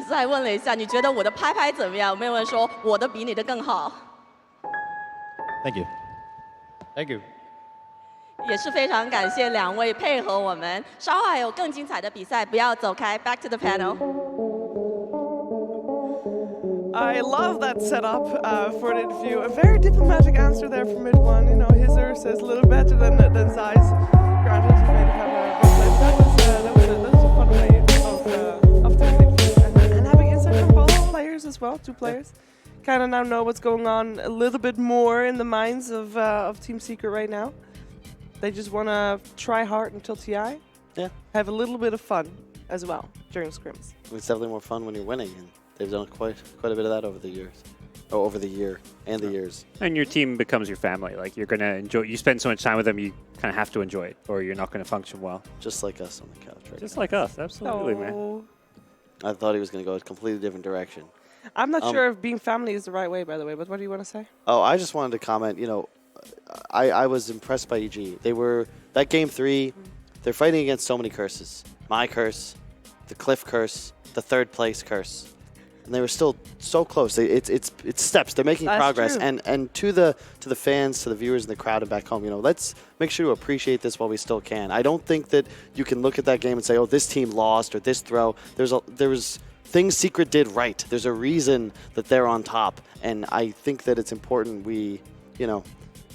再问了一下，你觉得我的拍拍怎么样？没有人说我的比你的更好。Thank you. Thank you. 也是非常感谢两位配合我们，稍后还有更精彩的比赛，不要走开。Back to the panel. I love that setup for an interview. A very diplomatic answer there from mid one. You know, his says a little better than Zai's. Granted, he may have a good play, but that was a fun way of doing it. And having insight from both players as well, two players. Kind of now know what's going on a little bit more in the minds of Team Secret right now. They just want to try hard until TI. Yeah. Have a little bit of fun as well during scrims. It's definitely more fun when you're winning, and they've done quite a bit of that over the years. Oh, over the year and the years. And your team becomes your family. Like, you're going to enjoy, you spend so much time with them, you kind of have to enjoy it, or you're not going to function well. Just like us on the couch right Just now. like us, absolutely, man. I thought he was going to go a completely different direction. I'm not sure if being family is the right way, by the way, but what do you want to say? Oh, I just wanted to comment, you know, I was impressed by EG. They were, that game 3, they're fighting against so many curses. My curse, the Cliff curse, the third place curse. And they were still so close. It's steps. They're making progress. True. And to the fans, to the viewers in the crowd and back home, you know, let's make sure to appreciate this while we still can. I don't think that you can look at that game and say, oh, this team lost or this throw. There was things Secret did right. There's a reason that they're on top. And I think that it's important we, you know,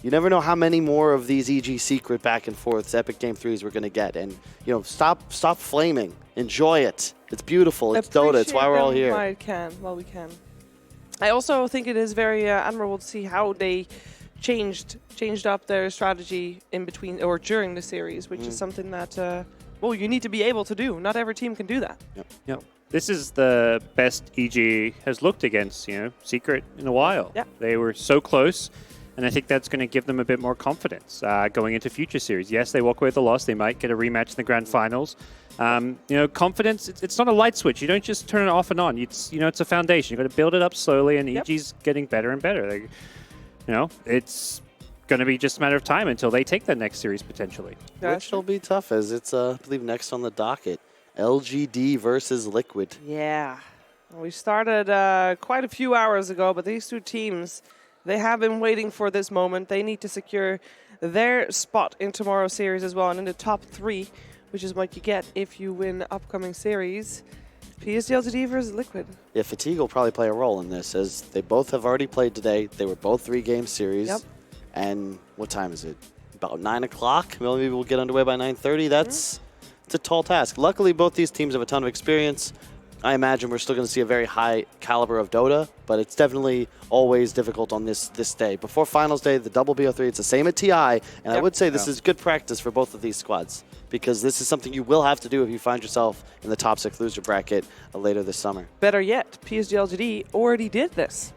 you never know how many more of these EG Secret back and forths, epic game 3s we're going to get. And, you know, stop flaming. Enjoy it. It's beautiful. It's Dota. It's why we're all here. While we can. I also think it is very admirable to see how they changed up their strategy in between or during the series, which is something that, well, you need to be able to do. Not every team can do that. Yep. This is the best EG has looked against, you know, Secret in a while. Yeah. They were so close. And I think that's going to give them a bit more confidence going into future series. Yes, they walk away with a loss. They might get a rematch in the grand finals. You know, confidence, it's not a light switch. You don't just turn it off and on. It's, you know, it's a foundation. You've got to build it up slowly, and EG's getting better and better. They, you know, it's going to be just a matter of time until they take that next series, potentially. Which will be tough, as it's, I believe, next on the docket. LGD versus Liquid. Yeah. We started quite a few hours ago, but these two teams, they have been waiting for this moment. They need to secure their spot in tomorrow's series as well, and in the top 3, which is what you get if you win upcoming series. PSG LGD versus Liquid. Yeah, fatigue will probably play a role in this, as they both have already played today. They were both 3-game series. Yep. And what time is it? About 9 o'clock? Maybe we'll get underway by 9:30. That's it's a tall task. Luckily, both these teams have a ton of experience. I imagine we're still going to see a very high caliber of Dota, but it's definitely always difficult on this day. Before Finals Day, the double BO3, it's the same at TI, and I would say this is good practice for both of these squads, because this is something you will have to do if you find yourself in the top 6 loser bracket later this summer. Better yet, PSG LGD already did this.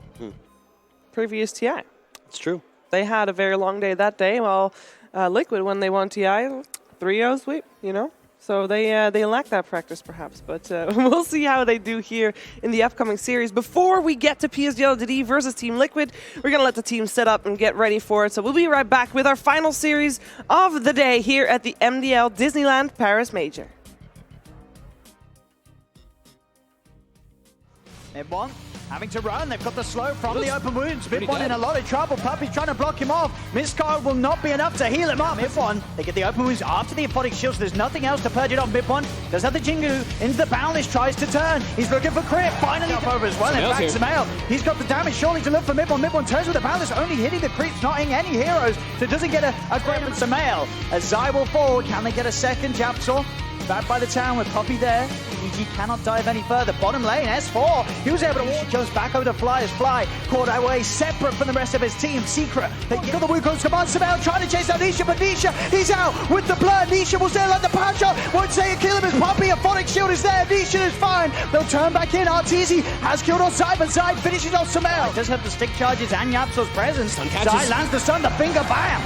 Previous TI. It's true. They had a very long day that day, while Liquid, when they won TI, 3-0 sweep, you know? So they lack that practice, perhaps. But we'll see how they do here in the upcoming series. Before we get to PSG LGD versus Team Liquid, we're going to let the team set up and get ready for it. So we'll be right back with our final series of the day here at the MDL Disneyland Paris Major. M1 having to run. They've got the slow from the open wounds. Mid1 in a lot of trouble. Puppy's trying to block him off. Miscard will not be enough to heal him up. Mid1, they get the open wounds after the aphotic shield, so there's nothing else to purge it off. Mid1 does have the Jingu into the Boundless, tries to turn. He's looking for crit. Finally up over as well. In fact, Samael, he's got the damage surely to look for Mid1. Mid1 turns with the Boundless, only hitting the creeps, not hitting any heroes. So it doesn't get a great from Samael. As Zai will fall, can they get a second? Japsaw back by the town with Puppy there. EG cannot dive any further. Bottom lane, S4. He was able to walk. Jumps back over to Fly as Fly caught away separate from the rest of his team. Secret. They got the Wukong's command. Samael trying to chase down Nisha, but Nisha, he's out with the blood. Nisha was there like the power shot. Won't say it kill him as Puppy. Aphotic shield is there. Nisha is fine. They'll turn back in. Arteezy has killed on Zai, but Zai finishes off Samael. Does have the stick charges and Yapso's presence. Zai lands the stun, the finger, bam.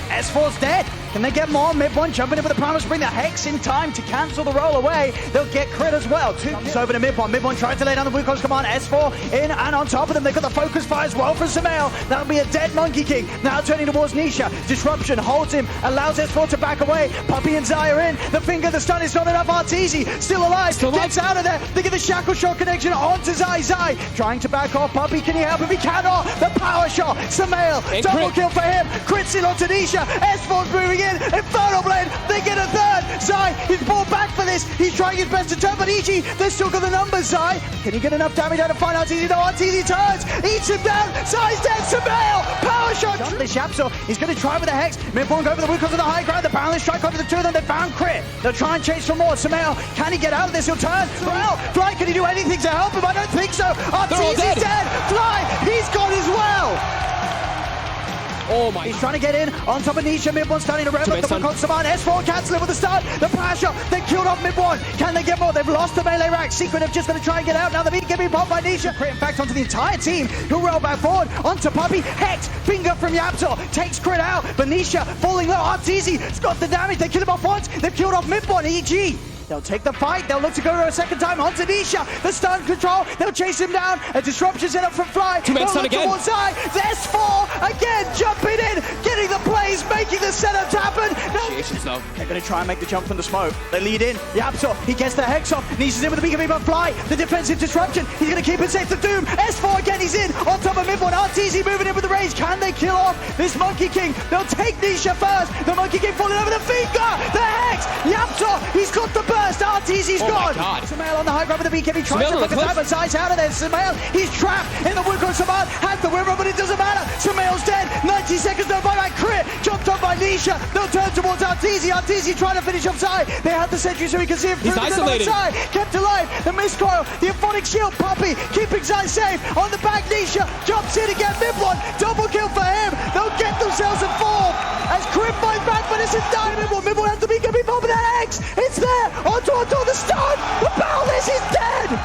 S4's dead. Can they get more? Mid one jumping in with the promise, bring the Hex in time to cancel the roll away. They'll get crit as well. Two over to mid one. Mid one trying to lay down the Wukong's command. S4 in and on top of them. They've got the focus fire as well from Samael. That'll be a dead Monkey King. Now turning towards Nisha. Disruption holds him, allows S4 to back away. Puppey and Zai are in. The finger, the stun is not enough. Arteezy still alive. Gets out of there. They get the shackle shot connection onto Zai. Zai trying to back off. Puppey, can he help him? He cannot. The power shot. Samael. Double kill for him. Crits in onto Nisha. S4's moving in. Inferno Blade. They get a third. Zai is brought back for this. He's trying his best to turn, but EG, they've still got the numbers. Zai, can he get enough damage out of find Arteezy? No, Arteezy turns. Eats him down. Zai's dead. Samael. Power shot. The Shapsor. He's going to try with the Hex. Midpoint go over the Wukong to the high ground. The Boundless strike onto the two of them. They found crit. They'll try and chase for more. Samael, can he get out of this? He'll turn. Well, Fly, can he do anything to help him? I don't think so. Arteezy's dead. Fly, he's gone as well. Oh my. He's trying to get in on top of Nisha. Mid one starting to rev up the Wukong Saman. S4 canceling with the start. The power shot. They killed off mid one. Can they get more? They've lost the melee rack. Secret have just going to try and get out. Now the beat getting popped by Nisha. Crit impact onto the entire team. Who roll back forward onto Puppey. Hex. Finger from Yapzor. Takes crit out. But Nisha falling low. Arteezy's got the damage. They kill him off once. They've killed off mid one. EG. They'll take the fight. They'll look to go a second time onto Nisha. The stun control. They'll chase him down. A disruption set up from Fly. Two men stun again. Towards Zai. S4 again jumping in, getting the plays, making the setup happen. Though. They're going to try and make the jump from the smoke. They lead in. Yapzor, he gets the Hex off. Nisha's in with the beacon, but Fly. The defensive disruption. He's going to keep it safe. The Doom. S4 again. He's in on top of mid one. Arteezy moving in with the rage. Can they kill off this Monkey King? They'll take Nisha first. The Monkey King falling over the finger. The Hex. Yapzor. He's got the burst. Arteezy's gone. Samael on the high ground with the beacon. He tries to look at that, but Zai's out of there. Samael, he's trapped in the Wukong Saman. Has the Wimmer, but it doesn't matter. Samael's dead. 90 seconds, no buyback. Crit. Jumped on by Nisha. They'll turn towards Arteezy. Arteezy trying to finish off Zai. They had the sentry so he can see him through. He's isolated. Zai kept alive. The miscoil. The Euphonic Shield. Puppey keeping Zai safe. On the back, Nisha jumps in again. Mid one. Double kill for him. They'll get themselves a fourth. As Crit finds back, but it's a die. Mid one has to be coming for that X. It's there. Onto the stun. The Boundless is dead.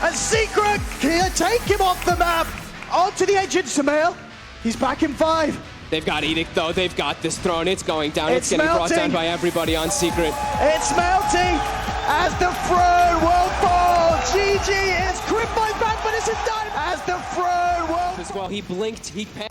And Secret here take him off the map. Onto the edge of Samael. He's back in 5. They've got Edict though, they've got this throne, it's going down, It's getting brought melting. down by everybody on Secret. It's melting as the throne will fall. GG is Crit by back, but it's a dive as the throne will. As well, he blinked, he passed.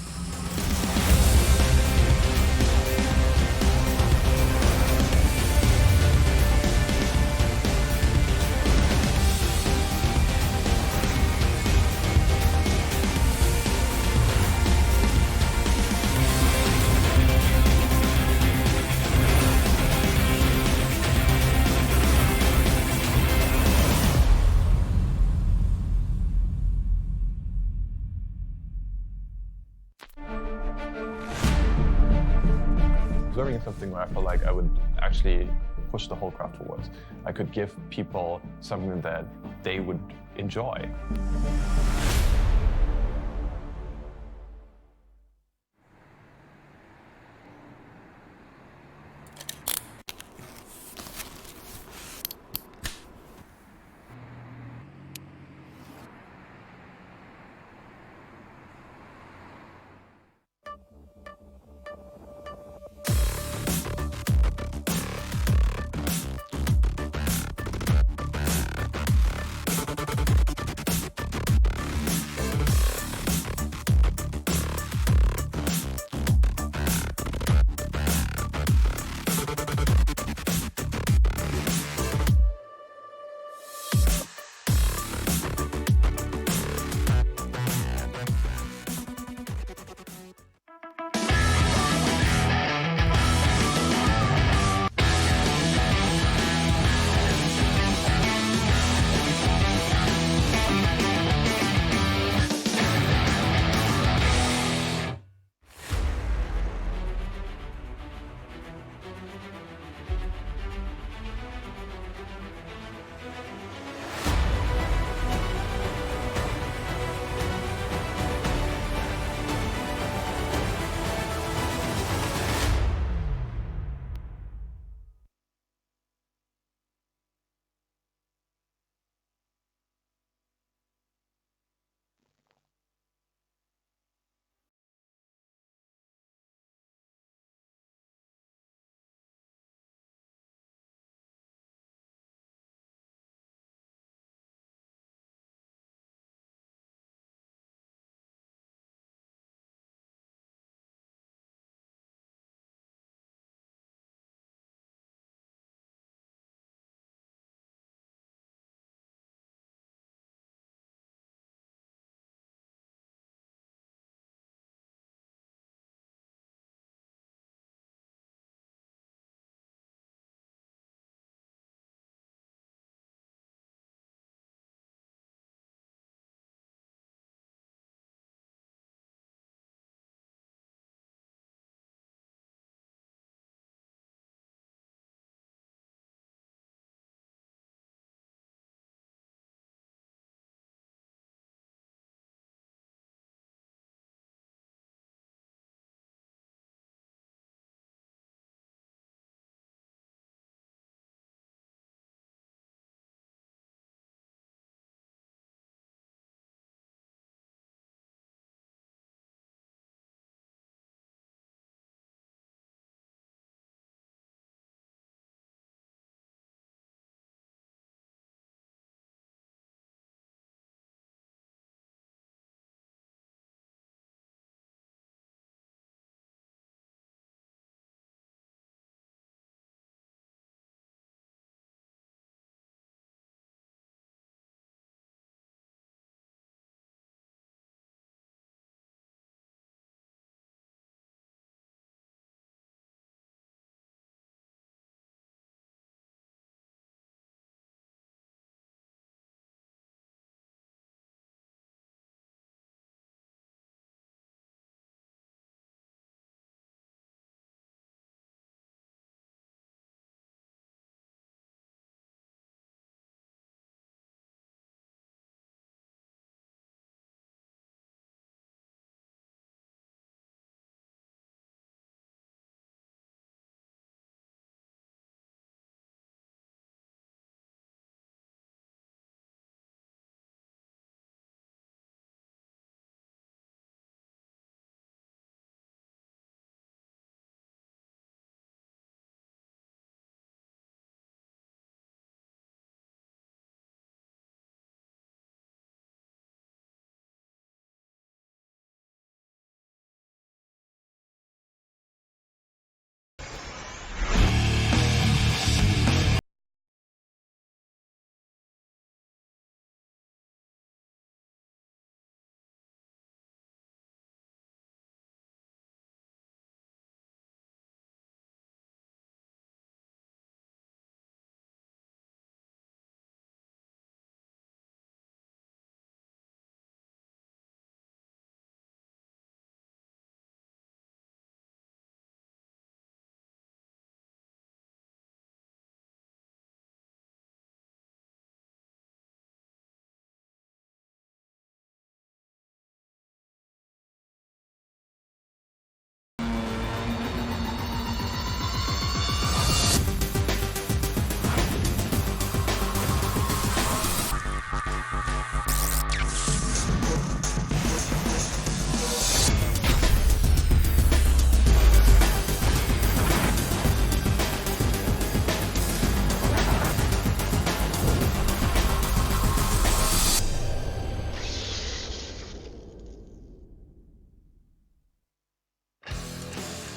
Observing is something where I felt like I would actually push the whole craft forwards. I could give people something that they would enjoy.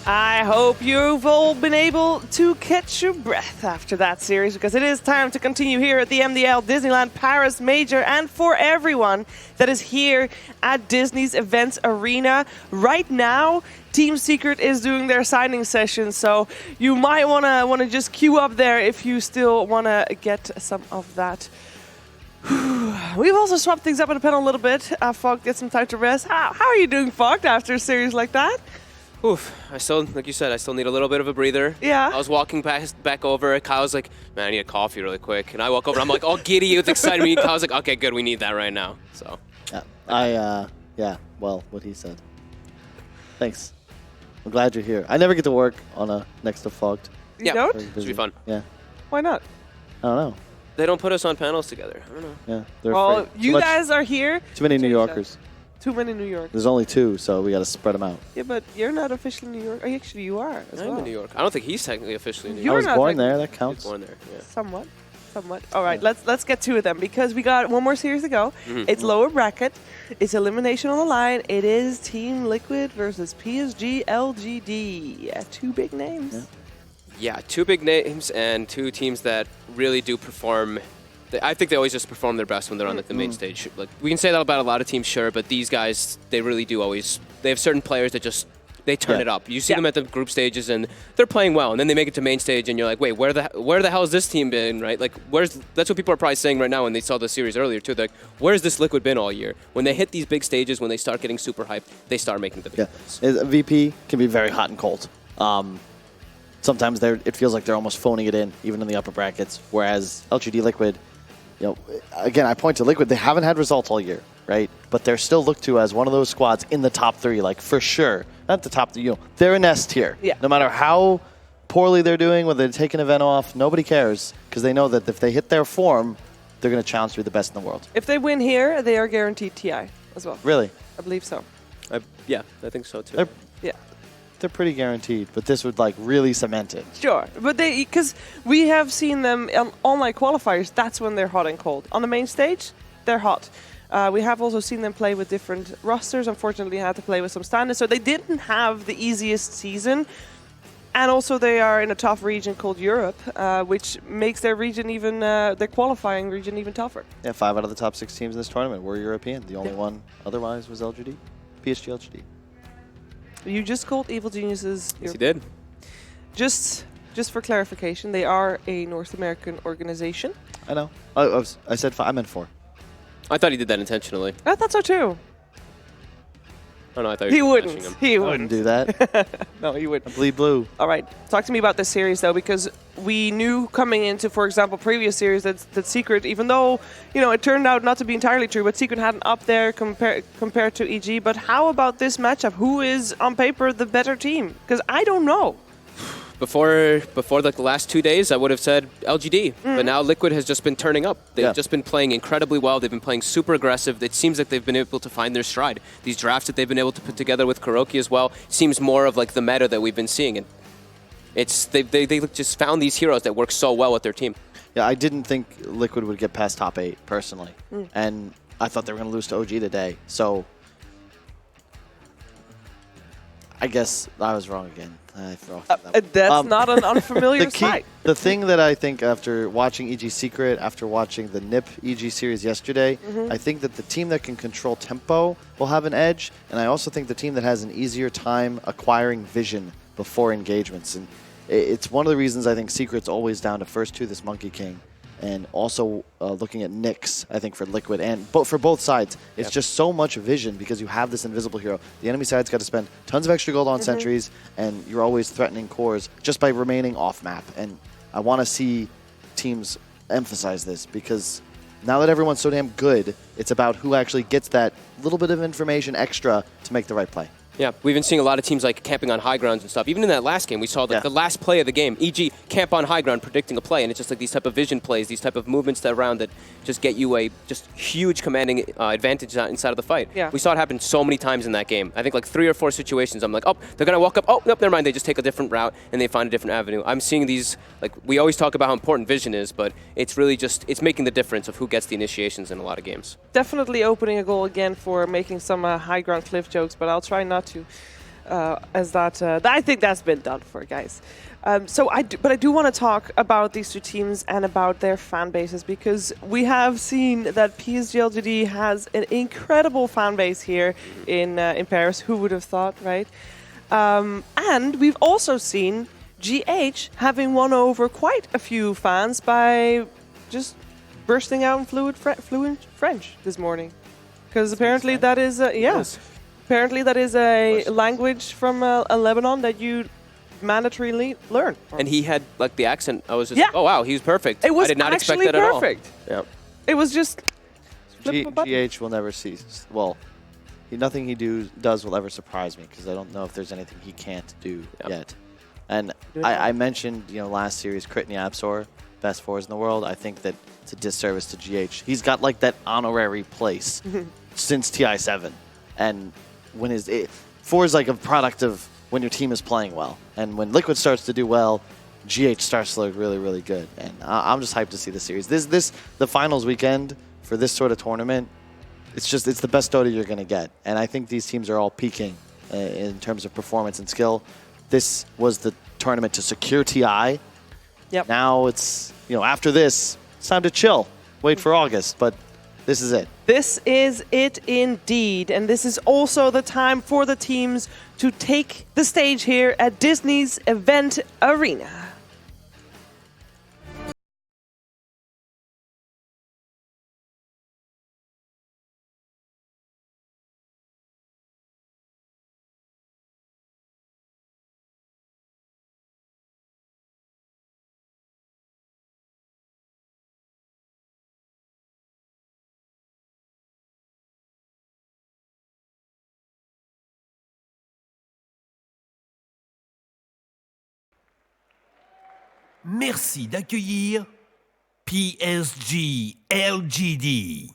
I hope you've all been able to catch your breath after that series, because it is time to continue here at the MDL Disneyland Paris Major. And for everyone that is here at Disney's Events Arena right now, Team Secret is doing their signing session, so you might want to just queue up there if you still want to get some of that. We've also swapped things up in the panel a little bit. Fogg, get some time to rest. How are you doing, Fogg, after a series like that? Oof, I still, like you said, I still need a little bit of a breather. Yeah. I was walking back over. Kyle's like, man, I need a coffee really quick. And I walk over, I'm like, all giddy with excitement. Kyle's like, okay, good, we need that right now. So. Yeah, well, what he said. Thanks. I'm glad you're here. I never get to work on a next to Fogged. You don't? It should be fun. Yeah. Why not? I don't know. They don't put us on panels together. I don't know. Yeah, they're Well, afraid. you guys are here. Too many New Yorkers. Too many New Yorkers. There's only 2, so we got to spread them out. Yeah, but you're not officially New York. Actually, you are as I'm well. in New York. I don't think he's technically officially in New You I York. was not born like- there. That He's counts. born there, yeah. Somewhat. All right, let's get to it then, because we got one more series to go. It's lower bracket. It's elimination on the line. It is Team Liquid versus PSG LGD. 2 big names. Yeah, 2 big names and 2 teams that really do perform. I think they always just perform their best when they're on like the main stage. Like we can say that about a lot of teams, sure, but these guys, they really do always. They have certain players that just they turn it up. You see them at the group stages and they're playing well, and then they make it to main stage, and you're like, wait, where the hell has this team been, right? Like, that's what people are probably saying right now when they saw the series earlier too. They're like, where's this Liquid been all year? When they hit these big stages, when they start getting super hyped, they start making the big difference. VP can be very hot and cold. Sometimes it feels like they're almost phoning it in, even in the upper brackets. Whereas LGD Liquid, you know, again, I point to Liquid. They haven't had results all year, right? But they're still looked to as one of those squads in the top 3, like for sure. Not the top, they're an S tier. Yeah. No matter how poorly they're doing, whether they take an event off, nobody cares, because they know that if they hit their form, they're going to challenge to be the best in the world. If they win here, they are guaranteed TI as well. Really? I believe so. Yeah, I think so too. They're pretty guaranteed, but this would like really cement it. Sure, but because we have seen them on online qualifiers, that's when they're hot and cold. On the main stage, they're hot. We have also seen them play with different rosters. Unfortunately, had to play with some standards, so they didn't have the easiest season. And also, they are in a tough region called Europe, which makes their region even their qualifying region even tougher. Yeah, 5 out of the top 6 teams in this tournament were European. The only one otherwise was LGD, PSG LGD. You just called Evil Geniuses. Yes, he did. Just for clarification, they are a North American organization. I know. I said 5. I meant 4. I thought he did that intentionally. I thought so too. Oh no, I thought He you were bashing wouldn't. him. He I wouldn't. wouldn't do that. No, he wouldn't. I bleed blue. All right, talk to me about this series though, because we knew coming into, for example, previous series that Secret, even though it turned out not to be entirely true, but Secret had an up there compared to EG. But how about this matchup? Who is on paper the better team? Because I don't know. Before like the last 2 days, I would have said LGD, but now Liquid has just been turning up. They've just been playing incredibly well. They've been playing super aggressive. It seems like they've been able to find their stride. These drafts that they've been able to put together with Kuroki as well seems more of like the meta that we've been seeing. And they just found these heroes that work so well with their team. Yeah, I didn't think Liquid would get past top 8 personally, and I thought they were going to lose to OG today. So I guess I was wrong again. That's not an unfamiliar sight. The thing that I think after watching EG Secret, after watching the NIP EG series yesterday, I think that the team that can control tempo will have an edge, and I also think the team that has an easier time acquiring vision before engagements. And it's one of the reasons I think Secret's always down to first 2 this Monkey King. And also looking at Nyx, I think, for Liquid, and for both sides. It's just so much vision because you have this invisible hero. The enemy side's got to spend tons of extra gold on sentries, and you're always threatening cores just by remaining off-map. And I want to see teams emphasize this because now that everyone's so damn good, it's about who actually gets that little bit of information extra to make the right play. Yeah, we've been seeing a lot of teams like camping on high grounds and stuff. Even in that last game, we saw the last play of the game, EG camp on high ground, predicting a play, and it's just like these type of vision plays, these type of movements that around that just get you a just huge commanding advantage inside of the fight. Yeah. We saw it happen so many times in that game. I think like 3 or 4 situations. I'm like, oh, they're gonna walk up. Oh, nope, never mind. They just take a different route and they find a different avenue. I'm seeing these, like we always talk about how important vision is, but it's really just it's making the difference of who gets the initiations in a lot of games. Definitely opening a goal again for making some high ground cliff jokes, but I'll try not to. as that. I think that's been done for, guys. But I do want to talk about these two teams and about their fan bases, because we have seen that PSG LGD has an incredible fan base here in Paris. Who would have thought, right? And we've also seen GH having won over quite a few fans by just bursting out in fluent French this morning, because apparently that is apparently that is a language from Lebanon that you mandatorily learn. And he had like the accent. I was just oh wow, he was perfect. It was I did not expect actually that at all. perfect. Yeah. It was just flip a button. GH will never cease. Well, nothing he does will ever surprise me, because I don't know if there's anything he can't do yet. And I mentioned, last series, Crit and Yapsor, best fours in the world. I think that it's a disservice to GH. He's got like that honorary place since TI7, and when four is like a product of when your team is playing well, and when Liquid starts to do well, GH starts to look really, really good. And I'm just hyped to see the series. The finals weekend for this sort of tournament, it's the best Dota you're going to get. And I think these teams are all peaking in terms of performance and skill. This was the tournament to secure TI. Yep. Now it's, after this, it's time to chill. Wait for August, but this is it. This is it indeed. And this is also the time for the teams to take the stage here at Disney's event arena. Merci d'accueillir PSG LGD.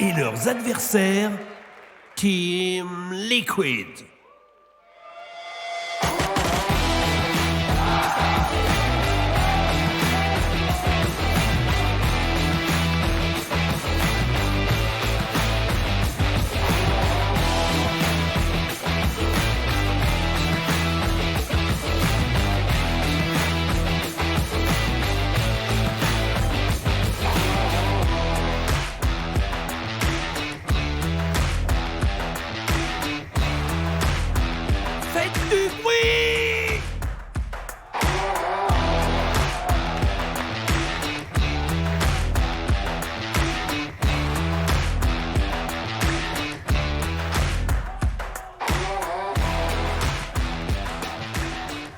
Et leurs adversaires, Team Liquid.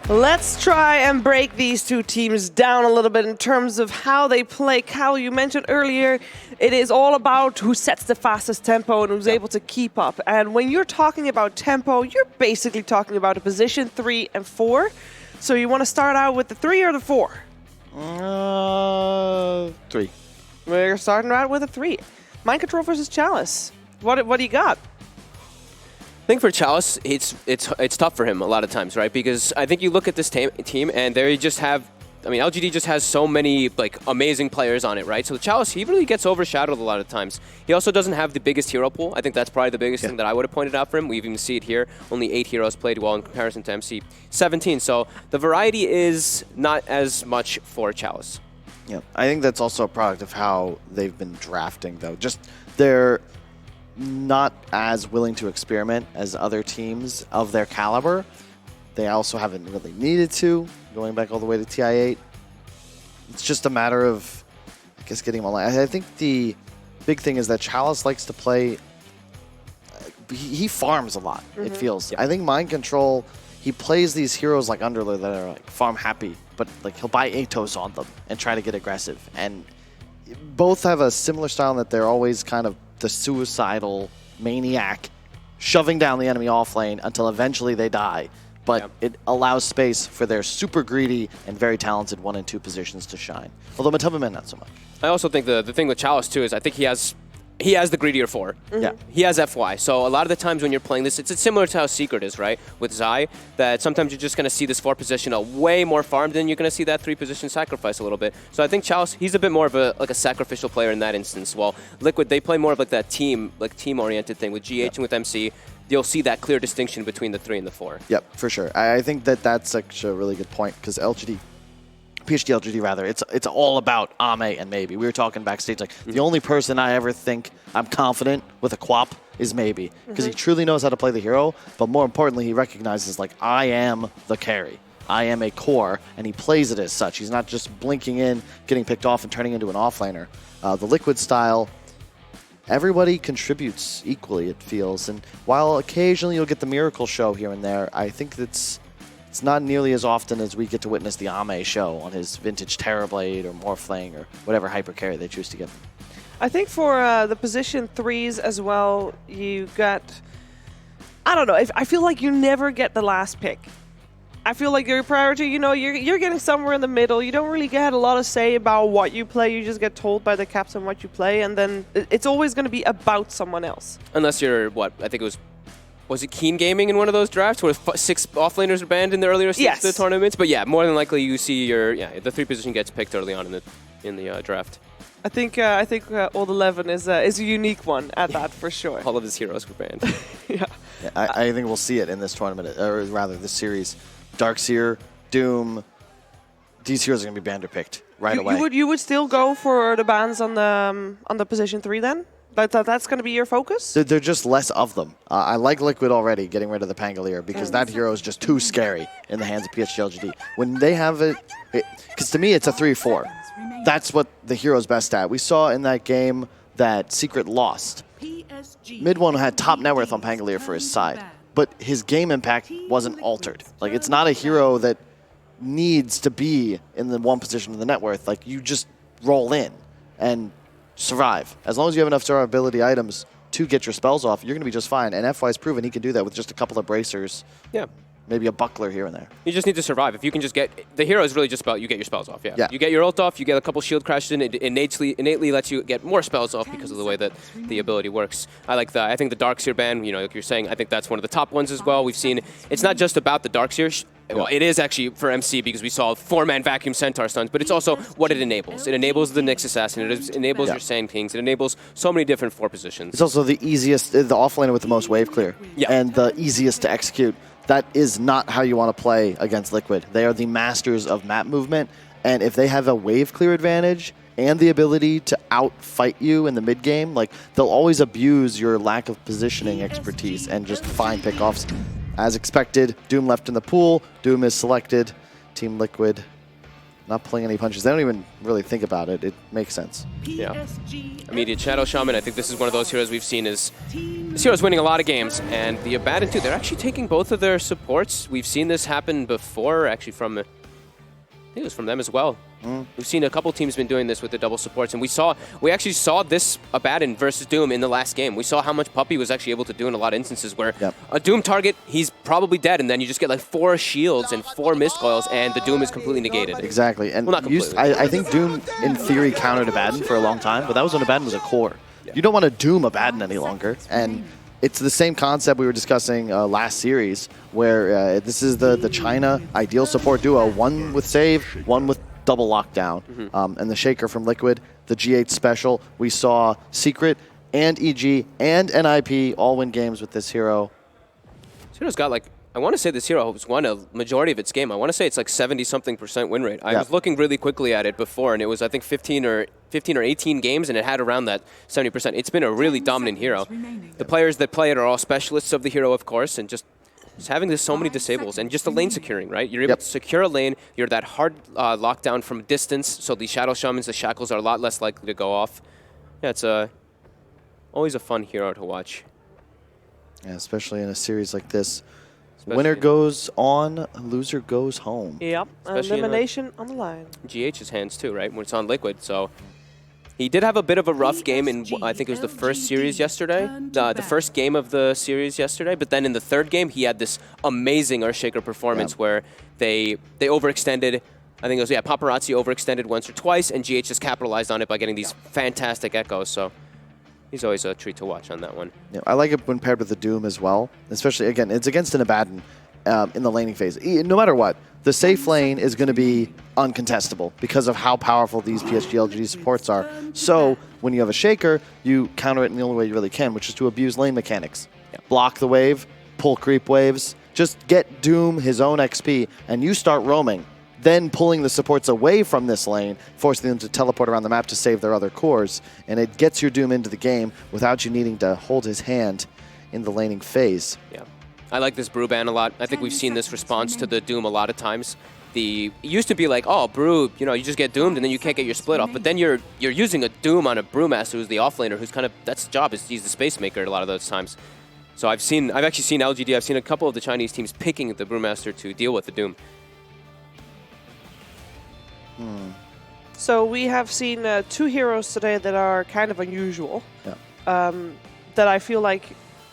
Let's try and break these two teams down a little bit in terms of how they play. Kyle, you mentioned earlier, it is all about who sets the fastest tempo and who's able to keep up. And when you're talking about tempo, you're basically talking about a position 3 and 4. So you want to start out with the 3 or the 4? 3. We're starting out with a 3. Mind Control versus Chalice. What do you got? I think for Chalice, it's tough for him a lot of times, right? Because I think you look at this team and they just have, LGD just has so many amazing players on it, right? So the Chalice, he really gets overshadowed a lot of times. He also doesn't have the biggest hero pool. I think that's probably the biggest thing that I would have pointed out for him. We even see it here. Only 8 heroes played well in comparison to MC 17. So the variety is not as much for Chalice. Yeah, I think that's also a product of how they've been drafting, though. Just their not as willing to experiment as other teams of their caliber. They also haven't really needed to, going back all the way to TI8. It's just a matter of, I guess, getting them online. I think the big thing is that Chalice likes to play. He farms a lot, it feels. I think Mind Control, he plays these heroes like Underler that are like farm happy, but like he'll buy Atos on them and try to get aggressive. And both have a similar style in that they're always kind of the suicidal maniac, shoving down the enemy off lane until eventually they die. But it allows space for their super greedy and very talented 1 and 2 positions to shine. Although Matubaman, not so much. I also think the thing with Chalice too is I think he has the greedier 4. Yeah. He has FY. So a lot of the times when you're playing this, it's similar to how Secret is, right? With Zai, that sometimes you're just going to see this 4 position a way more farmed than you're going to see that 3 position sacrifice a little bit. So I think Chalice, he's a bit more of a sacrificial player in that instance. While Liquid, they play more of like that team-oriented thing with GH and with MC. You'll see that clear distinction between the 3 and the 4. Yep, for sure. I think that that's actually a really good point because PhD LGD rather, it's all about Ame and Maybe. We were talking backstage like the only person I ever think I'm confident with a Quap is Maybe because he truly knows how to play the hero, but more importantly, he recognizes like I am the carry. I am a core, and he plays it as such. He's not just blinking in, getting picked off, and turning into an offlaner. The Liquid style, everybody contributes equally, it feels. And while occasionally you'll get the miracle show here and there, I think it's not nearly as often as we get to witness the Ame show on his vintage Terrorblade or Morphling or whatever hyper carry they choose to get. I think for the position 3s as well, you got, I don't know, I feel like you never get the last pick. I feel like your priority, you're getting somewhere in the middle. You don't really get a lot of say about what you play. You just get told by the captain what you play, and then it's always going to be about someone else. Unless you're, I think it was it Keen Gaming in one of those drafts where 6 offlaners are banned in the earlier stages of the tournaments? But yeah, more than likely you see the 3 position gets picked early on in the draft. I think Old 11 is a unique one at that for sure. All of his heroes were banned. I think we'll see it in this tournament, or rather this series. Darkseer, Doom, these heroes are going to be banned or picked right away. You would still go for the bans on the position 3 then? That's going to be your focus? They're just less of them. I like Liquid already getting rid of the Pangolier because that hero is just too scary in the hands of LGD. When they have it, because to me it's a 3-4. That's what the hero's best at. We saw in that game that Secret lost. Mid1 had top net worth on Pangolier for his side, but his game impact wasn't altered. Like, it's not a hero that needs to be in the 1 position of the net worth. Like, you just roll in and survive. As long as you have enough survivability items to get your spells off, you're going to be just fine. And FY's proven he can do that with just a couple of bracers. Yeah. Maybe a buckler here and there. You just need to survive. If you can just get... The hero is really just about you get your spells off, yeah. You get your ult off, you get a couple shield crashes in, it innately lets you get more spells off because of the way that the ability works. I think the Darkseer ban, like you're saying, I think that's one of the top ones as well. We've seen... It's not just about the Darkseer. Well, it is actually for MC because we saw 4-man vacuum centaur stuns, but it's also what it enables. It enables the Nyx assassin, it enables your Sand Kings, it enables so many different 4 positions. It's also the easiest, the offlaner with the most wave clear, and the easiest to execute. That is not how you want to play against Liquid. They are the masters of map movement, and if they have a wave clear advantage and the ability to outfight you in the mid game, like, they'll always abuse your lack of positioning expertise and just find pickoffs. As expected, Doom left in the pool. Doom is selected. Team Liquid not pulling any punches. They don't even really think about it. It makes sense. Yeah. Immediate Shadow Shaman. I think this is one of those heroes we've seen is... This hero's winning a lot of games. And the Abaddon, too. They're actually taking both of their supports. We've seen this happen before, actually, from... I think it was from them as well. We've seen a couple teams been doing this with the double supports, and we actually saw this Abaddon versus Doom in the last game. We saw how much Puppey was actually able to do in a lot of instances where a Doom target, he's probably dead, and then you just get like 4 shields and 4 mist coils, and the Doom is completely negated. Exactly, and well, not completely. I think Doom, in theory, countered Abaddon for a long time, but that was when Abaddon was a core. You don't want to Doom Abaddon any longer, and it's the same concept we were discussing last series, where this is the China ideal support duo, one with save, one with double lockdown, and the Shaker from Liquid, the G8 special. We saw Secret and EG and NIP all win games with this hero. This hero's got like I want to say this hero has won a majority of its game. I want to say it's like 70-something% win rate. I Yeah. was looking really quickly at it before, and it was, I think, 15 or 18 games, and it had around that 70%. It's been a really dominant hero. The players that play it are all specialists of the hero, of course, and just having this so many disables, and just the lane securing, right? You're able to secure a lane. You're that hard lockdown from distance, so the Shadow Shamans, the Shackles, are a lot less likely to go off. Yeah, it's always a fun hero to watch. Yeah, especially in a series like this. Especially Winner goes on, loser goes home. Yep. Especially in a- Elimination on the line. GH's hands too, right? When it's on Liquid, so he did have a bit of a rough game in, I think it was the first series yesterday, the first game of the series yesterday, but then in the third game, he had this amazing Earthshaker performance where they overextended. I think it was, Paparazzi overextended once or twice, and GH just capitalized on it by getting these fantastic echoes, so he's always a treat to watch on that one. Yeah, I like it when paired with the Doom as well, especially, again, it's against an Abaddon in the laning phase. No matter what, the safe lane is going to be uncontestable because of how powerful these PSG LGD supports are. So when you have a Shaker, you counter it in the only way you really can, which is to abuse lane mechanics. Block the wave, pull creep waves, just get Doom his own XP, and you start roaming. Then pulling the supports away from this lane, forcing them to teleport around the map to save their other cores, and it gets your Doom into the game without you needing to hold his hand in the laning phase. Yeah. I like this Brew ban a lot. I think we've seen this response to the Doom a lot of times. It used to be like, oh, Brew, you just get Doomed and then you can't get your split off. But then you're using a Doom on a Brewmaster who's the offlaner, who's kind of, that's the job, is he's the space maker a lot of those times. So I've actually seen LGD, I've seen a couple of the Chinese teams picking the Brewmaster to deal with the Doom. So we have seen 2 heroes today that are kind of unusual. Yeah. That I feel like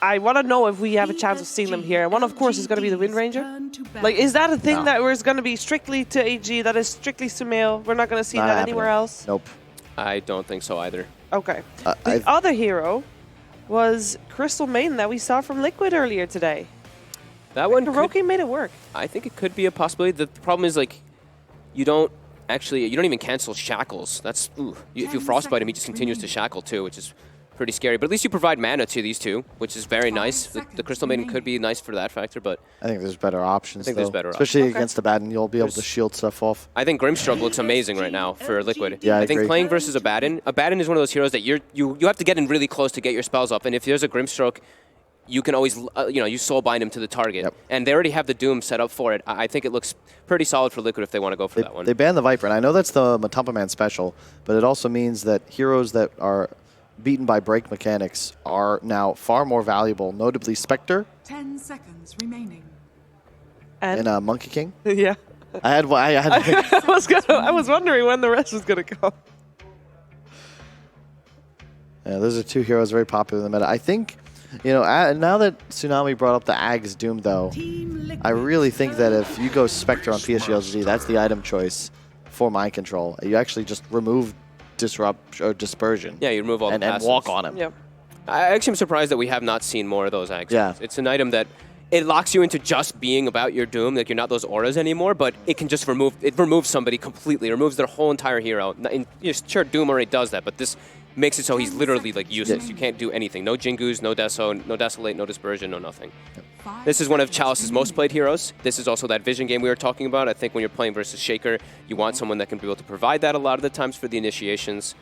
I want to know if we have a chance of seeing them here. And one, of course, is going to be the Wind Ranger. Like, is that a thing that is going to be strictly to AG, that is strictly Sumail? We're not going to see that anywhere else? Nope. I don't think so either. Okay. The other hero was Crystal Maiden that we saw from Liquid earlier today. That one Hiroki made it work. I think it could be a possibility. The problem is, like, you don't even cancel shackles. That's, if you frostbite him, he just continues to shackle too, which is pretty scary. But at least you provide mana to these two, which is very nice. The Crystal Maiden could be nice for that factor, but I think there's better options, there's better options. Especially against Abaddon, you'll be able to shield stuff off. I think Grimstroke looks amazing right now for Liquid. Yeah, I think agree. playing versus Abaddon is one of those heroes that you have to get in really close to get your spells off. And if there's a Grimstroke, you can always, you soul bind him to the target. Yep. And they already have the Doom set up for it. I think it looks pretty solid for Liquid if they want to go for that one. They banned the Viper, and I know that's the Matumpa Man special, but it also means that heroes that are beaten by break mechanics are now far more valuable, notably Spectre 10 seconds remaining. And and Monkey King. yeah. I was wondering when the rest was going to come. Yeah, those are 2 heroes very popular in the meta. I think, now that Tsunami brought up the Ag's Doom, though, I really think that if you go Spectre on PSG LGD, that's the item choice for Mind Control. You actually just remove Disrupt or Dispersion. Yeah, you remove all the and passives. walk on him. Yep. I actually am surprised that we have not seen more of those actions. Yeah. It's an item that it locks you into just being about your Doom, like you're not those auras anymore, but it can just removes somebody completely, removes their whole entire hero. Sure, Doom already does that, but this makes it so he's literally like useless. Yeah. You can't do anything. No Jingus, no Deso, no Desolate, no Dispersion, no nothing. This is one of Chalice's most played heroes. This is also that Vision game we were talking about. I think when you're playing versus Shaker, you want someone that can be able to provide that a lot of the times for the initiations.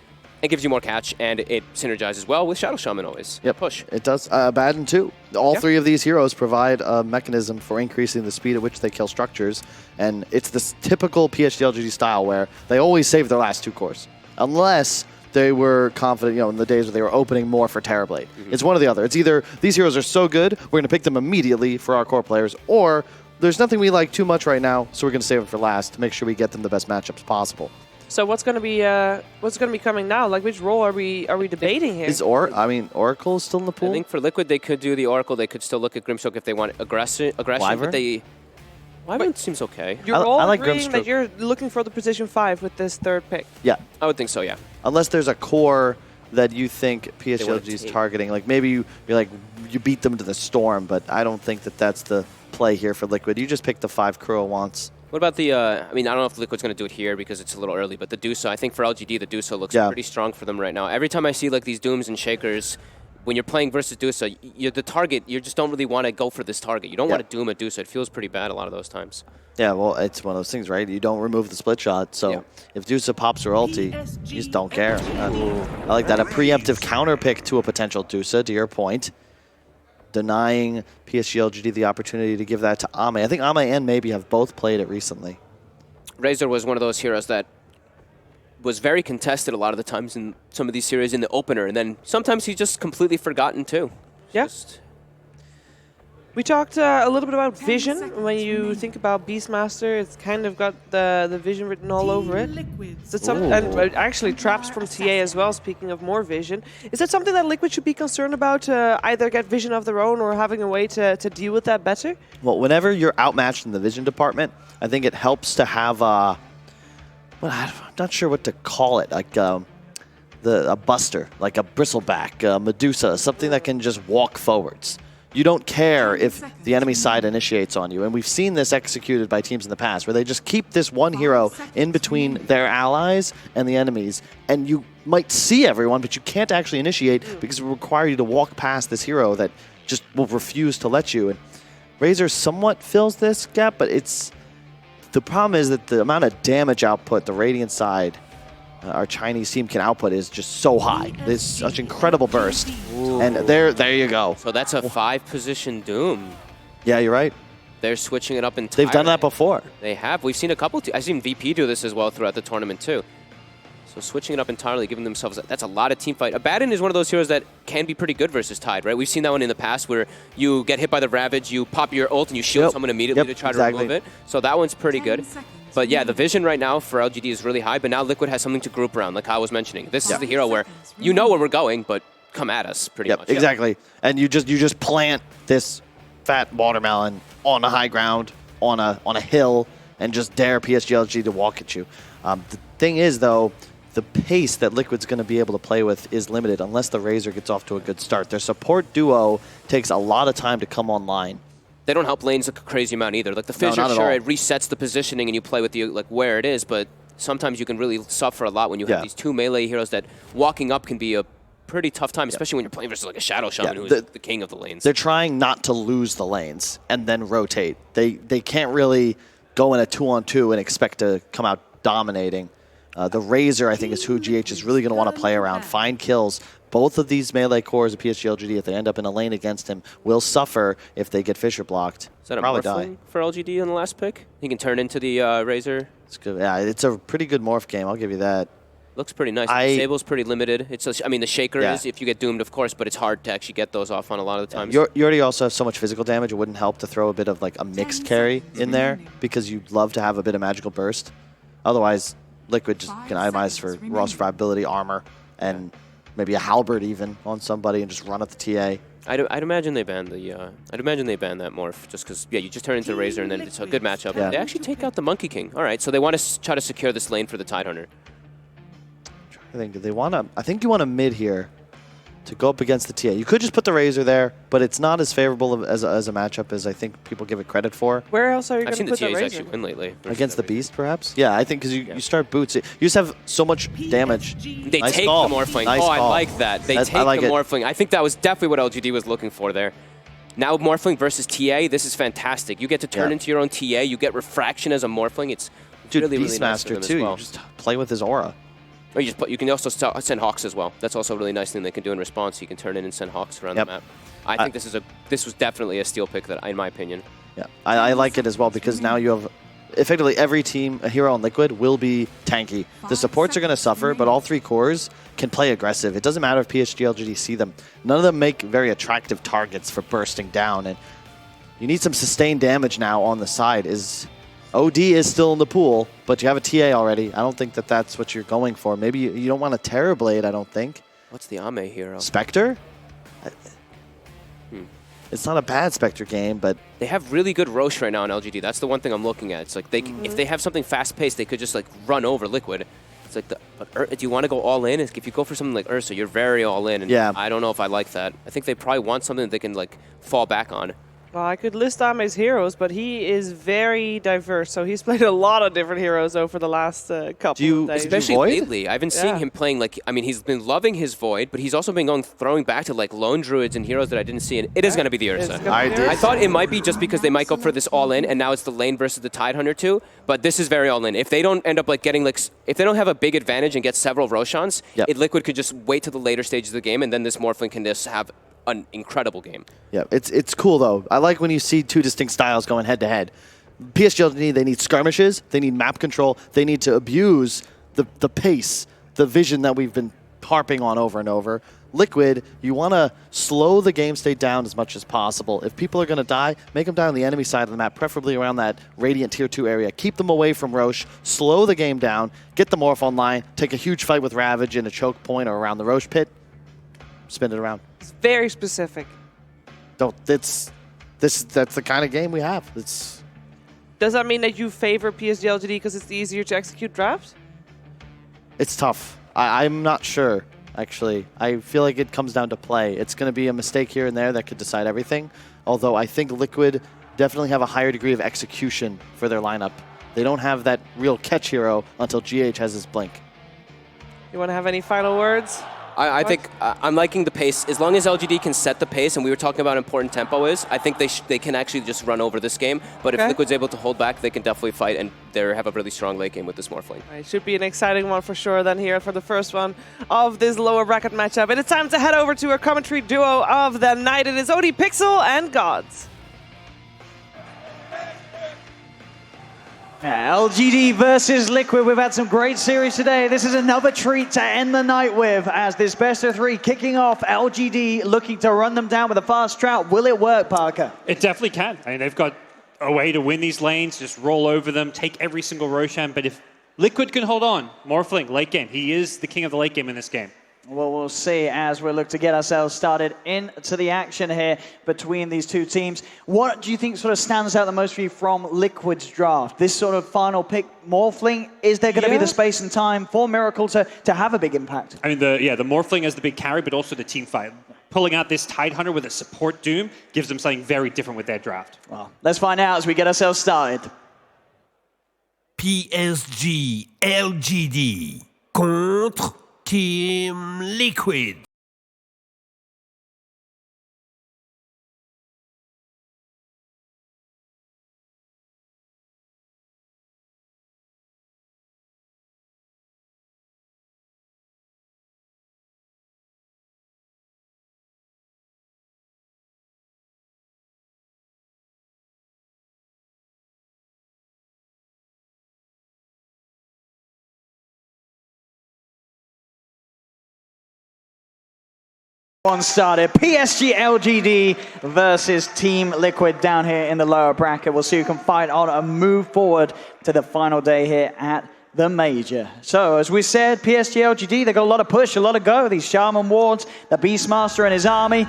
It gives you more catch, and it synergizes well with Shadow Shaman always. Yep. Push. It does. Abaddon too. All 3 of these heroes provide a mechanism for increasing the speed at which they kill structures, and it's this typical PSG LGD style where they always save their last 2 cores, unless they were confident, in the days where they were opening more for Terrorblade. It's one or the other. It's either these heroes are so good, we're going to pick them immediately for our core players, or there's nothing we like too much right now, so we're going to save them for last to make sure we get them the best matchups possible. So what's going to be coming now? Like, which role are we debating here? Oracle is still in the pool? I think for Liquid, they could do the Oracle. They could still look at Grimstroke if they want aggression. Wyvern? But Wyvern seems okay. You're all I like agreeing that Grimstroke. you're looking for the position 5 with this 3rd pick. Yeah. I would think so, yeah. Unless there's a core that you think PSG wanna LGD is take. targeting. Like, maybe you beat them to the Storm, but I don't think that that's the play here for Liquid. You just pick the 5 Kuro wants. What about the, I don't know if Liquid's going to do it here because it's a little early, but the Dusa, I think for LGD, the Dusa looks pretty strong for them right now. Every time I see like these Dooms and Shakers when you're playing versus Dusa, you're the target. You just don't really want to go for this target. You don't want to doom a Dusa. It feels pretty bad a lot of those times. Yeah, well, it's one of those things, right? You don't remove the split shot, so if Dusa pops her ulti, you just don't care. I like that. A preemptive counter pick to a potential Dusa, to your point. Denying PSG LGD the opportunity to give that to Ame. I think Ame and Maybe have both played it recently. Razor was one of those heroes that was very contested a lot of the times in some of these series in the opener, and then sometimes he's just completely forgotten too. Yeah. We talked a little bit about vision. When you think about Beastmaster, it's kind of got the vision written all over it. Is it and actually traps from TA as well, speaking of more vision. Is that something that Liquid should be concerned about, either get vision of their own or having a way to deal with that better? Well, whenever you're outmatched in the vision department, I think it helps to have well, I'm not sure what to call it, like a buster, like a bristleback, a Medusa, something that can just walk forwards. You don't care if the enemy side initiates on you. And we've seen this executed by teams in the past, where they just keep this one hero in between their allies and the enemies. And you might see everyone, but you can't actually initiate because it will require you to walk past this hero that just will refuse to let you. And Razor somewhat fills this gap, but the problem is that the amount of damage output the Radiant side our Chinese team can output is just so high. There's such incredible burst. Ooh. And there you go. So that's a 5-position Doom. Yeah, you're right. They're switching it up entirely. They've done that before. They have. We've seen a couple. I've seen VP do this as well throughout the tournament too. So switching it up entirely, giving themselves that's a lot of team fight. Abaddon is one of those heroes that can be pretty good versus Tide, right? We've seen that one in the past where you get hit by the Ravage, you pop your ult, and you shield someone immediately to try to remove it. So that one's pretty good. But yeah, the vision right now for LGD is really high, but now Liquid has something to group around, like I was mentioning. This is the hero where you know where we're going, but come at us pretty much. Exactly. And you just plant this fat watermelon on a high ground, on a hill, and just dare PSG LGD to walk at you. The thing is, though, the pace that Liquid's going to be able to play with is limited unless the Razor gets off to a good start. Their support duo takes a lot of time to come online. They don't help lanes a crazy amount either. Like the Fissure, sure, it resets the positioning and you play with the where it is, but sometimes you can really suffer a lot when you have these two melee heroes that walking up can be a pretty tough time, especially when you're playing versus like a Shadow Shaman who's the king of the lanes. They're trying not to lose the lanes and then rotate. They can't really go in a 2-on-2 and expect to come out dominating. The Razor, I think, is who GH is really going to want to play around, find kills. Both of these melee cores of PSG LGD, if they end up in a lane against him, will suffer if they get Fissure blocked. Is that a morph for LGD on the last pick? He can turn into the Razor. It's good. Yeah, it's a pretty good morph game. I'll give you that. Looks pretty nice. The disable's pretty limited. I mean, the Shaker is if you get doomed, of course, but it's hard to actually get those off on a lot of the times. You already also have so much physical damage, it wouldn't help to throw a bit of like a mixed carry in there because you'd love to have a bit of magical burst. Otherwise, Liquid just can itemize for raw survivability, armor, and maybe a halberd even on somebody and just run at the TA. I'd imagine they ban the. I'd imagine they ban that morph just because you just turn into the Razor and then it's a good matchup. Yeah. They actually take out the Monkey King. All right, so they want to try to secure this lane for the Tidehunter. I think they want to. I think you want a mid here to go up against the TA. You could just put the Razor there, but it's not as favorable as a matchup as I think people give it credit for. Where else are you going to put the Razor? I've seen the TAs actually win lately. Against the Beast, perhaps? Yeah, I think because you start boots. You just have so much damage. They take the Morphling. I like that. They take the Morphling. I think that was definitely what LGD was looking for there. Now Morphling versus TA, this is fantastic. You get to turn into your own TA. You get Refraction as a Morphling. It's really, really nice for them as well. You just play with his aura. Or you can also send Hawks as well. That's also a really nice thing they can do in response. You can turn in and send Hawks around the map. I think this was definitely a steal pick, in my opinion. Yeah, I like it as well because now you have effectively every team, a hero on Liquid, will be tanky. The supports are going to suffer, but all three cores can play aggressive. It doesn't matter if PSG LGD see them. None of them make very attractive targets for bursting down, and you need some sustained damage now on the side. OD is still in the pool, but you have a TA already. I don't think that that's what you're going for. Maybe you don't want a Terrorblade, I don't think. What's the Ame hero? Spectre? It's not a bad Spectre game, but... They have really good Roche right now in LGD. That's the one thing I'm looking at. It's like if they have something fast-paced, they could just like run over Liquid. It's like, do you want to go all in? If you go for something like Ursa, you're very all in, and I don't know if I like that. I think they probably want something that they can like fall back on. Well, I could list Ame's heroes, but he is very diverse. So he's played a lot of different heroes over the last couple of days. Especially Void? lately, I've been seeing him playing like, I mean, he's been loving his Void, but he's also been throwing back to like lone druids and heroes that I didn't see, and it is going to be the Ursa. I thought it might be just because they might go for this all in, and now it's the lane versus the Tidehunter too, but this is very all in. If they don't end up like getting like, if they don't have a big advantage and get several Roshans, Liquid could just wait to the later stages of the game, and then this Morphling can just have an incredible game. Yeah, it's cool though. I like when you see two distinct styles going head to head. PSG, they need skirmishes, they need map control, they need to abuse the pace, the vision that we've been harping on over and over. Liquid, you want to slow the game state down as much as possible. If people are going to die, make them die on the enemy side of the map, preferably around that Radiant Tier 2 area. Keep them away from Roche, slow the game down, get the Morph online, take a huge fight with Ravage in a choke point or around the Roche pit, spin it around. It's very specific. That's the kind of game we have. Does that mean that you favor PSG LGD because it's easier to execute drafts? It's tough. I'm not sure, actually. I feel like it comes down to play. It's going to be a mistake here and there that could decide everything. Although I think Liquid definitely have a higher degree of execution for their lineup. They don't have that real catch hero until GH has his blink. You want to have any final words? I think I'm liking the pace. As long as LGD can set the pace, and we were talking about how important tempo is, I think they can actually just run over this game. But if Liquid's able to hold back, they can definitely fight, and they have a really strong late game with this Morphling. It should be an exciting one for sure then here for the first one of this lower bracket matchup. And it's time to head over to our commentary duo of the night. It is OD Pixel and Gods. LGD versus Liquid. We've had some great series today. This is another treat to end the night with, as this best of three kicking off. LGD looking to run them down with a fast drought. Will it work, Parker? It definitely can. I mean, they've got a way to win these lanes, just roll over them, take every single Roshan. But if Liquid can hold on, Morphling, late game. He is the king of the late game in this game. Well, we'll see as we look to get ourselves started into the action here between these two teams. What do you think sort of stands out the most for you from Liquid's draft? This sort of final pick, Morphling, is there going to be the space and time for Miracle to have a big impact? I mean, the Morphling as the big carry, but also the team fight. Pulling out this Tidehunter with a support Doom gives them something very different with their draft. Well, let's find out as we get ourselves started. PSG LGD contre Team Liquid. One started. PSG LGD versus Team Liquid down here in the lower bracket. We'll see who can fight on and move forward to the final day here at the Major. So, as we said, PSG LGD, they got a lot of push, a lot of go. These Shaman Wards, the Beastmaster and his army,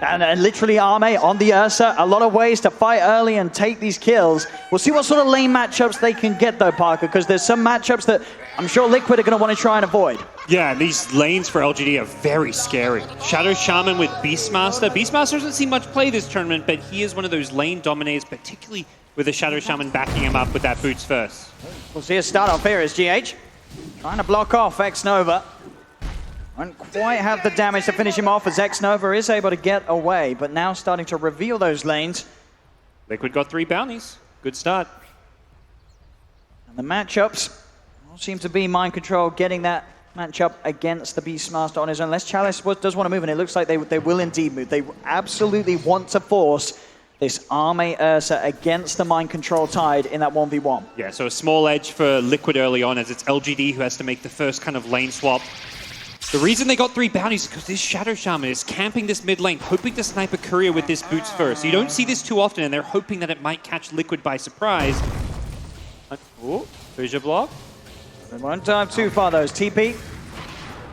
and literally Arme on the Ursa. A lot of ways to fight early and take these kills. We'll see what sort of lane matchups they can get, though, Parker, because there's some matchups that I'm sure Liquid are going to want to try and avoid. Yeah, these lanes for LGD are very scary. Shadow Shaman with Beastmaster. Beastmaster doesn't see much play this tournament, but he is one of those lane dominators, particularly with the Shadow Shaman backing him up with that boots first. We'll see a start off here as GH trying to block off X-Nova. Won't quite have the damage to finish him off as X-Nova is able to get away, but now starting to reveal those lanes. Liquid got 3 bounties. Good start. And the matchups all seem to be Mind Control getting that matchup against the Beastmaster on his own. Unless Chalice does want to move, and it looks like they will indeed move. They absolutely want to force this Arme Ursa against the Mind Control Tide in that 1v1. Yeah, so a small edge for Liquid early on as it's LGD who has to make the first kind of lane swap. The reason they got 3 bounties is because this Shadow Shaman is camping this mid lane, hoping to snipe a courier with this boots first. You don't see this too often, and they're hoping that it might catch Liquid by surprise. Oh, Fissure block. They won't dive too far, though. TP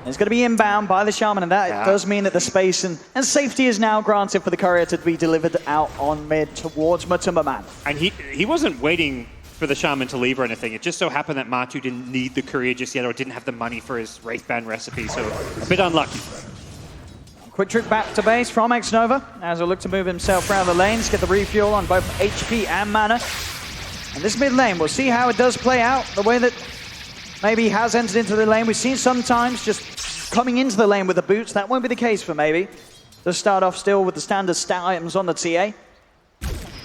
is going to be inbound by the Shaman, and that does mean that the space and safety is now granted for the courier to be delivered out on mid towards Matumba Man. And he wasn't waiting for the Shaman to leave or anything. It just so happened that Matu didn't need the courier just yet or didn't have the money for his Wraithband recipe, so a bit unlucky. Quick trip back to base from Xnova as he'll look to move himself around the lanes, get the refuel on both HP and mana. And this mid lane, we'll see how it does play out. The way that maybe he has entered into the lane, we've seen sometimes just coming into the lane with the boots. That won't be the case for maybe. Does start off still with the standard stat items on the TA.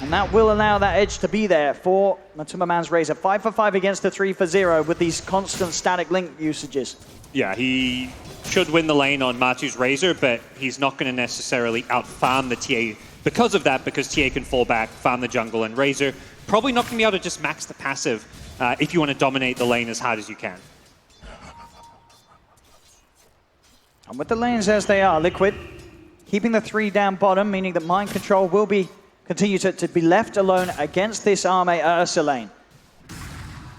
And that will allow that edge to be there for Matuma Man's Razor. 5 for 5 against the 3 for 0 with these constant static link usages. Yeah, he should win the lane on Matu's Razor, but he's not going to necessarily out-farm the TA because of that, because TA can fall back, farm the jungle, and Razor probably not going to be able to just max the passive if you want to dominate the lane as hard as you can. And with the lanes as they are, Liquid keeping the 3 down bottom, meaning that Mind Control will continue to be left alone against this Arme Ursa lane.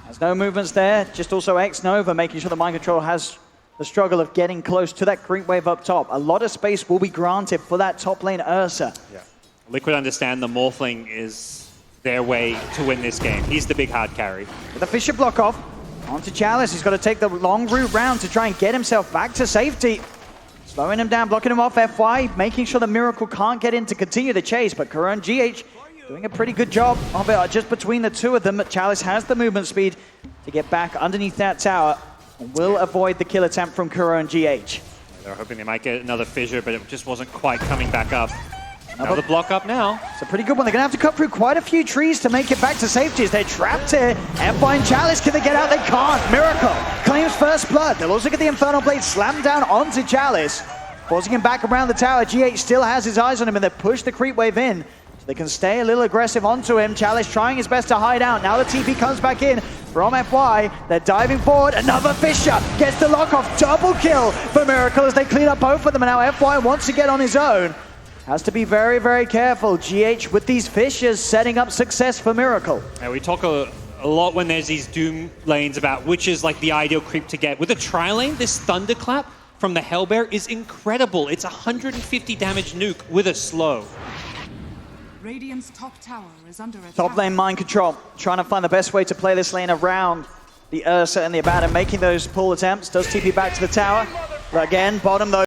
There's no movements there, just also Xnova making sure the Mind Control has the struggle of getting close to that creep wave up top. A lot of space will be granted for that top lane Ursa. Yeah. Liquid understand the Morphling is their way to win this game. He's the big hard carry. With the Fisher block off, onto Chalice. He's got to take the long route round to try and get himself back to safety. Slowing him down, blocking him off FY, making sure the Miracle can't get in to continue the chase, but Kuro and GH doing a pretty good job of it just between the two of them. Chalice has the movement speed to get back underneath that tower and will avoid the kill attempt from Kuro and GH. They were hoping they might get another fissure, but it just wasn't quite coming back up. Another block up now. It's a pretty good one. They're going to have to cut through quite a few trees to make it back to safety as they're trapped here. FY and Chalice, can they get out? They can't. Miracle claims first blood. They'll also get the Infernal Blade slammed down onto Chalice, forcing him back around the tower. GH still has his eyes on him and they push the creep wave in. They can stay a little aggressive onto him. Chalice trying his best to hide out. Now the TP comes back in from FY. They're diving forward. Another Fisher gets the lock off. Double kill for Miracle as they clean up both of them. And now FY wants to get on his own. Has to be very, very careful. GH with these Fishers setting up success for Miracle. Yeah, we talk a lot when there's these Doom lanes about which is like the ideal creep to get. With a tri-lane, this Thunderclap from the Hellbear is incredible. It's 150 damage nuke with a slow. Radiant's top tower is under attack. Top lane Mind Control, trying to find the best way to play this lane around the Ursa and the Abaddon, making those pull attempts. Does TP back to the tower. But again, bottom though.